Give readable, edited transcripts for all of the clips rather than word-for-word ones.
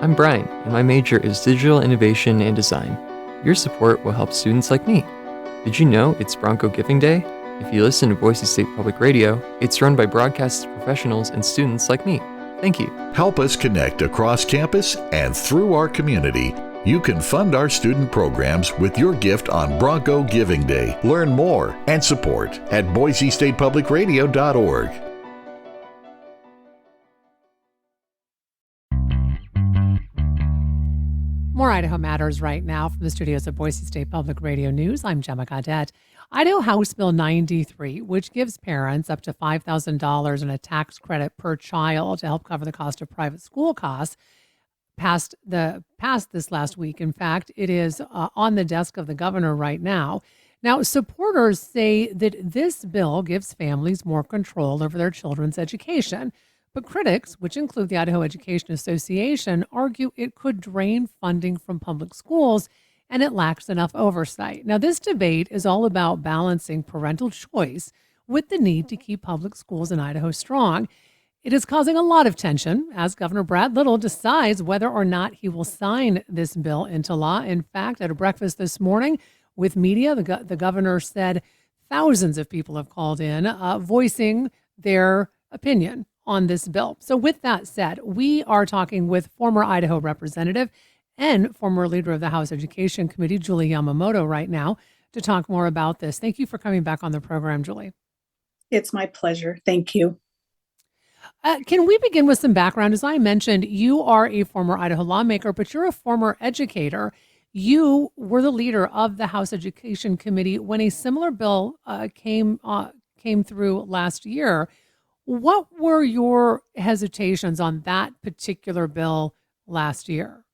I'm Brian, and my major is Digital Innovation and Design. Your support will help students like me. Did you know it's Bronco Giving Day? If you listen to Boise State Public Radio, it's run by broadcast professionals and students like me. Thank you. Help us connect across campus and through our community. You can fund our student programs with your gift on Bronco Giving Day. Learn more and support at boisestatepublicradio.org. More Idaho Matters right now from the studios of Boise State Public Radio News. I'm Gemma Gaudette. Idaho House Bill 93, which gives parents up to $5,000 in a tax credit per child to help cover the cost of private school costs, passed this last week. In fact, it is on the desk of the governor right now. Now, supporters say that this bill gives families more control over their children's education. But critics, which include the Idaho Education Association, argue it could drain funding from public schools and it lacks enough oversight. Now, this debate is all about balancing parental choice with the need to keep public schools in Idaho strong. It is causing a lot of tension as Governor Brad Little decides whether or not he will sign this bill into law. In fact, at a breakfast this morning with media, the governor said thousands of people have called in voicing their opinion on this bill. So with that said, we are talking with former Idaho representative and former leader of the House Education Committee, Julie Yamamoto, right now to talk more about this. Thank you for coming back on the program, Julie. It's my pleasure. Thank you. Can we begin with some background? As I mentioned, you are a former Idaho lawmaker, but you're a former educator. You were the leader of the House Education Committee when a similar bill came through last year. What were your hesitations on that particular bill last year?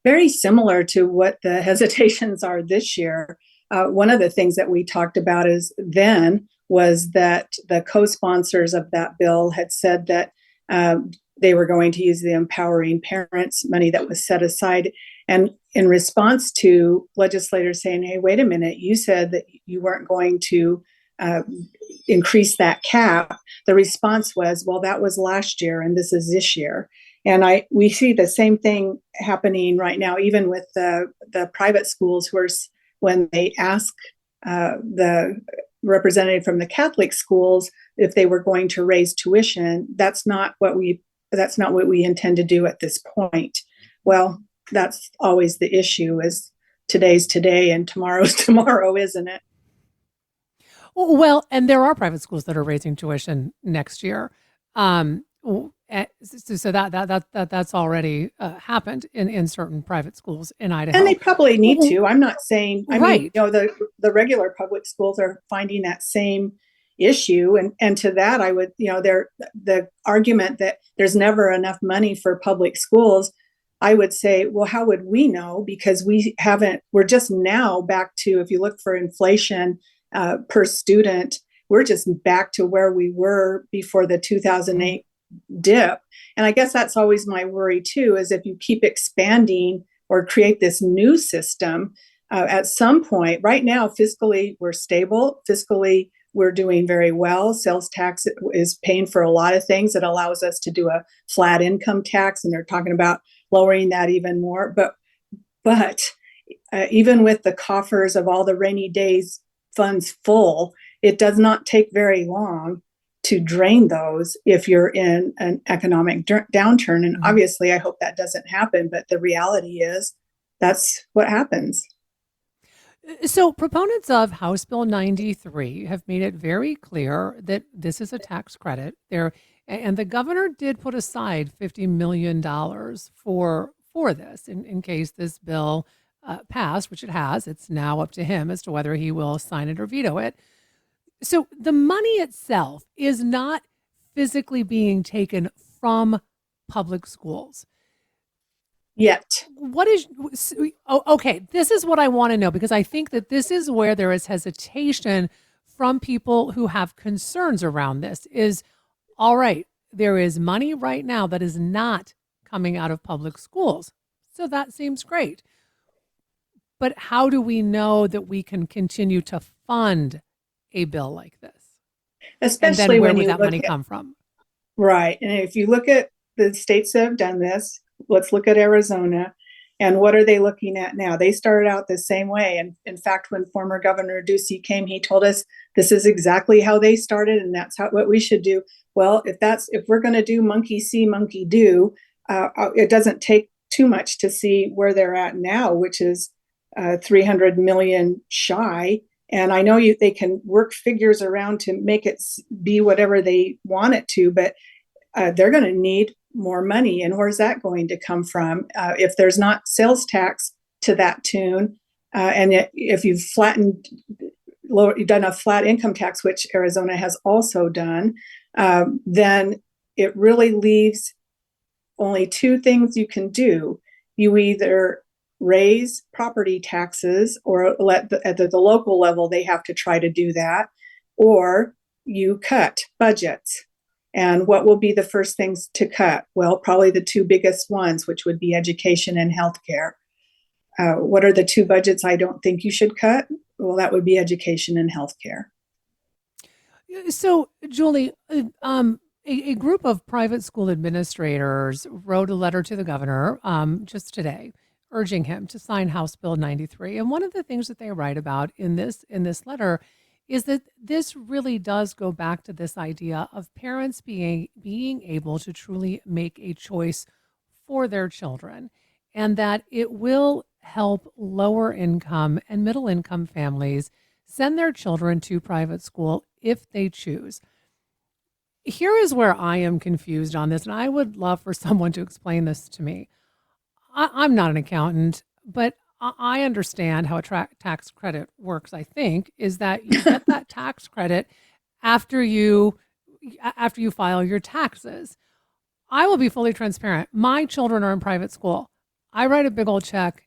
Very similar to what the hesitations are this year. One of the things that we talked about was that the co-sponsors of that bill had said that they were going to use the Empowering Parents money that was set aside. And in response to legislators saying, hey, wait a minute, you said that you weren't going to increase that cap, the response was, well, that was last year and this is this year. And we see the same thing happening right now, even with the private schools when they ask the representative from the Catholic schools if they were going to raise tuition, that's not what we intend to do at this point. Well, that's always the issue, is today's today and tomorrow's tomorrow, isn't it? Well, and there are private schools that are raising tuition next year. So that's already happened in certain private schools in Idaho. And they probably need to. I'm not saying, right. The regular public schools are finding that same issue. And to that, I would, the argument that there's never enough money for public schools, I would say, well, how would we know? Because we're just now back to, if you look for inflation per student, we're just back to where we were before the 2008 dip. And I guess that's always my worry too, is if you keep expanding or create this new system, at some point, right now, fiscally, we're stable. Fiscally, we're doing very well. Sales tax is paying for a lot of things. It allows us to do a flat income tax, and they're talking about lowering that even more. But even with the coffers of all the rainy days funds full, it does not take very long to drain those if you're in an economic downturn. And obviously, I hope that doesn't happen. But the reality is that's what happens. So proponents of House Bill 93 have made it very clear that this is a tax credit there. And the governor did put aside $50 million for this in case this bill passed, which it has. It's now up to him as to whether he will sign it or veto it. So the money itself is not physically being taken from public schools yet. Okay, this is what I want to know, because I think that this is where there is hesitation from people who have concerns around this is, all right, there is money right now that is not coming out of public schools. So that seems great. But how do we know that we can continue to fund a bill like this? Especially and then where when would you that look money come from? Right. And if you look at the states that have done this, let's look at Arizona. And what are they looking at now? They started out the same way. And in fact, when former Governor Ducey came, he told us this is exactly how they started, and that's what we should do. Well, if we're going to do monkey see, monkey do, it doesn't take too much to see where they're at now, which is 300 million shy. And I know they can work figures around to make it be whatever they want it to, but they're going to need more money. And where's that going to come from? If there's not sales tax to that tune, and if you've done a flat income tax, which Arizona has also done, then it really leaves only two things you can do. You either raise property taxes, or at the local level, they have to try to do that, or you cut budgets. And what will be the first things to cut? Well, probably the two biggest ones, which would be education and healthcare. What are the two budgets I don't think you should cut? Well, that would be education and healthcare. So, Julie, a group of private school administrators wrote a letter to the governor just today, urging him to sign House Bill 93. And one of the things that they write about in this letter is that this really does go back to this idea of parents being able to truly make a choice for their children, and that it will help lower income and middle income families send their children to private school if they choose. Here is where I am confused on this, and I would love for someone to explain this to me. I'm not an accountant, but I understand how a tax credit works. I think is that you get that tax credit after you file your taxes. I will be fully transparent. My children are in private school. I write a big old check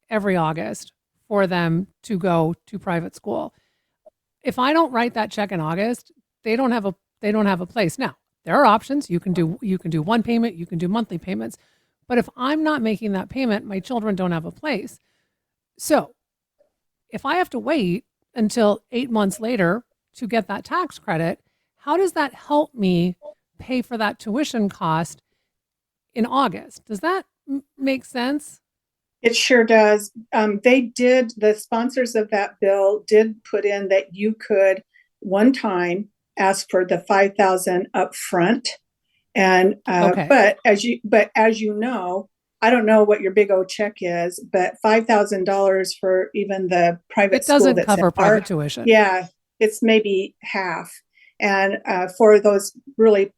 every August for them to go to private school. If I don't write that check in August, they don't have a place. Now, there are options. You can do one payment, you can do monthly payments. But if I'm not making that payment, my children don't have a place. So if I have to wait until 8 months later to get that tax credit, how does that help me pay for that tuition cost in August? Does that make sense? It sure does. The sponsors of that bill did put in that you could one time ask for the $5,000 up front. And Okay. but as you know, I don't know what your big old check is, but $5,000 for even the private school doesn't cover private tuition. Yeah, it's maybe half. And for those really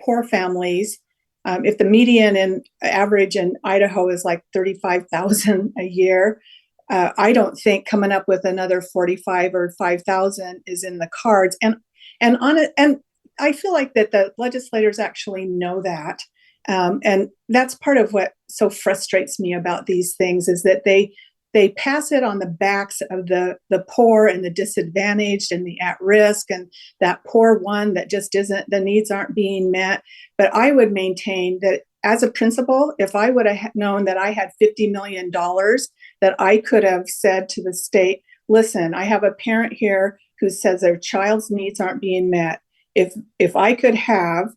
poor families, if the median and average in Idaho is like $35,000 a year, I don't think coming up with another 45 or 5,000 is in the cards. And I feel like that the legislators actually know that. And that's part of what so frustrates me about these things is that they pass it on the backs of the poor and the disadvantaged and the at risk and that poor one that just the needs aren't being met. But I would maintain that as a principal, if I would have known that I had $50 million that I could have said to the state, listen, I have a parent here who says their child's needs aren't being met. If I could have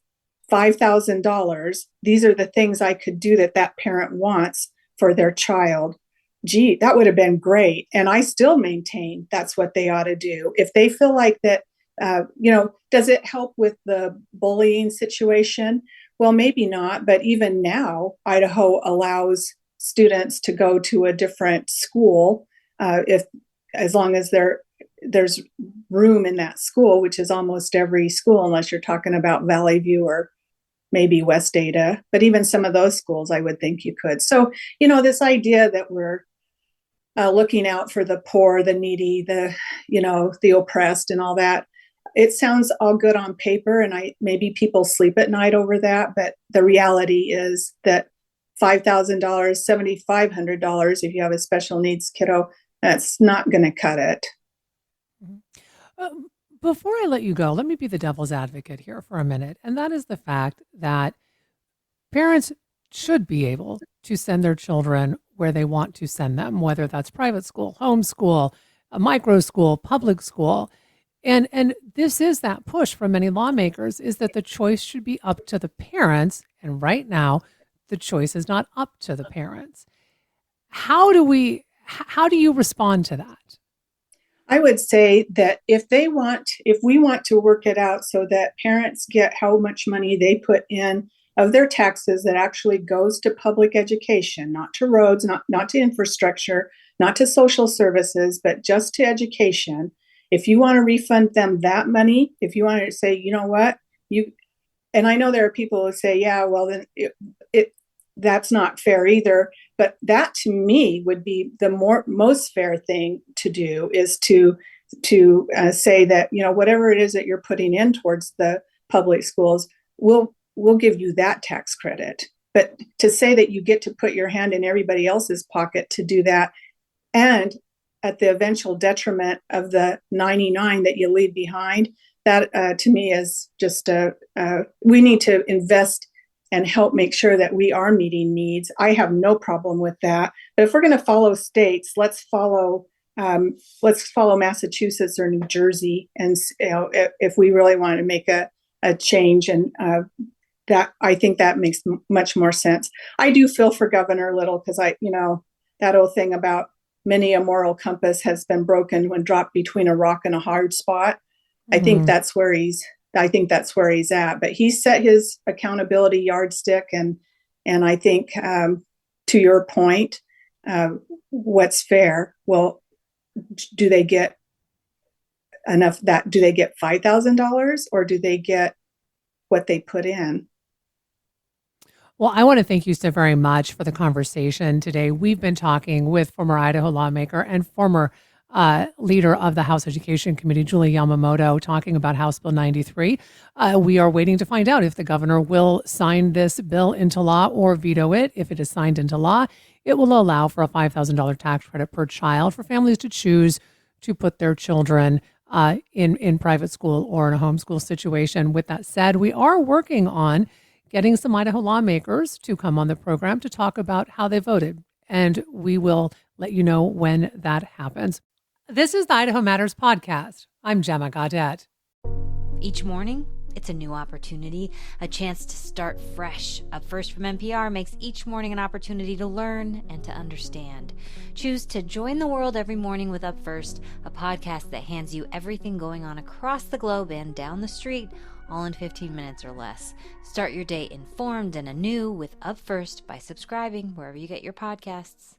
$5,000, these are the things I could do that parent wants for their child. Gee, that would have been great. And I still maintain that's what they ought to do. If they feel like that, does it help with the bullying situation? Well, maybe not. But even now, Idaho allows students to go to a different school as long as there's room in that school, which is almost every school, unless you're talking about Valley View or maybe West Ada. But even some of those schools, I would think you could. So, this idea that we're looking out for the poor, the needy, the oppressed and all that, it sounds all good on paper. And maybe people sleep at night over that. But the reality is that $5,000, $7,500, if you have a special needs kiddo, that's not going to cut it. Before I let you go, let me be the devil's advocate here for a minute. And that is the fact that parents should be able to send their children where they want to send them, whether that's private school, homeschool, a micro school, public school. And this is that push from many lawmakers, is that the choice should be up to the parents. And right now, the choice is not up to the parents. How do you respond to that? I would say that if we want to work it out so that parents get how much money they put in of their taxes that actually goes to public education, not to roads, not to infrastructure, not to social services, but just to education. If you want to refund them that money, if you want to say, you know what, and I know there are people who say, yeah, well, then that's not fair either. But that to me would be the most fair thing to do, is to say that, whatever it is that you're putting in towards the public schools, we'll give you that tax credit. But to say that you get to put your hand in everybody else's pocket to do that, and at the eventual detriment of the 99 that you leave behind, that to me is just we need to invest and help make sure that we are meeting needs. I have no problem with that. But if we're going to follow states, let's follow Massachusetts or New Jersey, and if we really want to make a change, and that, I think that makes much more sense. I do feel for Governor Little, because that old thing about many a moral compass has been broken when dropped between a rock and a hard spot. I think that's where he's at. But he set his accountability yardstick, and I think to your point, what's fair? Well, do they get enough? Do they get $5,000, or do they get what they put in? Well, I want to thank you so very much for the conversation today. We've been talking with former Idaho lawmaker and former leader of the House Education Committee, Julie Yamamoto, talking about House Bill 93. We are waiting to find out if the governor will sign this bill into law or veto it. If it is signed into law, it will allow for a $5,000 tax credit per child for families to choose to put their children in private school or in a homeschool situation. With that said, we are working on getting some Idaho lawmakers to come on the program to talk about how they voted, and we will let you know when that happens. This is the Idaho Matters podcast. I'm Gemma Gaudet. Each morning, it's a new opportunity, a chance to start fresh. Up First from NPR makes each morning an opportunity to learn and to understand. Choose to join the world every morning with Up First, a podcast that hands you everything going on across the globe and down the street, all in 15 minutes or less. Start your day informed and anew with Up First by subscribing wherever you get your podcasts.